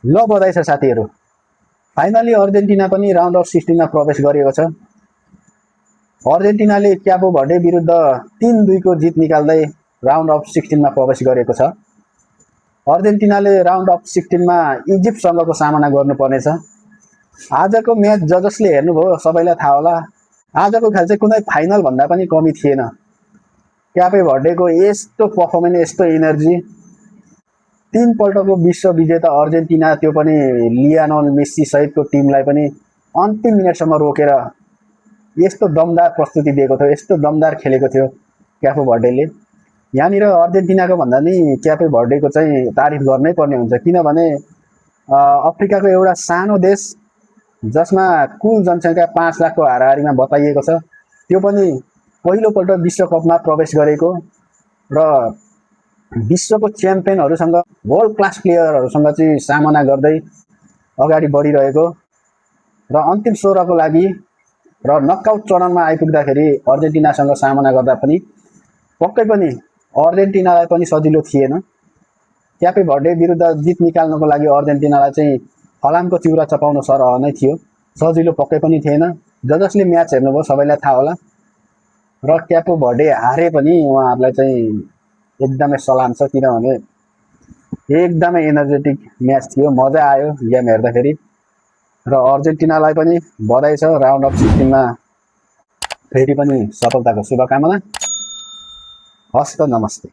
ल बधाई छ साथीहरू, फाइनली अर्जेन्टिना पनि राउन्ड अफ 16 मा प्रवेश गरेको छ। अर्जेन्टिनाले क्यापो भर्डे विरुद्ध 3-2 को जित निकाल्दै राउन्ड अफ 16 मा प्रवेश गरेको छ। अर्जेन्टिनाले राउन्ड अफ 16 मा इजिप्टसँगको सामना गर्नुपर्नेछ। आजको म्याच जसले हेर्नुभयो सबैलाई थाहा होला, आजको खेल चाहिँ कुनै फाइनल भन्दा पनि कमी थिएन। क्यापे भर्डेको यस्तो पर्फर्मेन्स, यस्तो एनर्जी, 3 पल्टको विश्व विजेता अर्जेन्टिना, त्यो पनि लियोनल मेस्सी सहितको टिमलाई पनि अन्तिम मिनेटसम्म रोकेर यस्तो दमदार प्रस्तुति दिएको थियो, यस्तो दमदार खेलेको थियो क्यापे भर्डेले। यहाँनिर अर्जेन्टिनाको भन्दा नि क्यापे भर्डेको चाहिँ तारिफ गर्नै पर्ने हुन्छ, किनभने अफ्रिकाको एउटा सानो देश जसमा कुल जनसङ्ख्या 5 लाखको हाराहारीमा बताइएको छ, त्यो पनि पहिलोपल्ट विश्वकपमा प्रवेश गरेको र विश्वको च्याम्पियनहरूसँग, वर्ल्ड क्लास प्लेयरहरूसँग चाहिँ सामना गर्दै अगाडि बढिरहेको र अन्तिम 16 को लागि र नकआउट चरणमा आइपुग्दाखेरि अर्जेन्टिनासँग सामना गर्दा पनि पक्कै पनि अर्जेन्टिनालाई पनि सजिलो थिएन। क्यापे भर्डे विरुद्ध जित निकाल्नको लागि अर्जेन्टिनालाई चाहिँ फलामको चिउरा चपाउन सरह नै थियो, सजिलो पक्कै पनि थिएन। जसले म्याच हेर्नुभयो सबैलाई थाहा होला। र क्यापे भर्डे हारे पनि उहाँहरूलाई चाहिँ एकदमै सलाम छ, किनभने एकदमै एनर्जेटिक म्याच थियो, मजा आयो गेम हेर्दाखेरि। र अर्जेन्टिनालाई पनि बधाई छ, राउन्ड अफ 16 मा फेरि पनि सफलताको शुभकामना। हस्त, नमस्ते।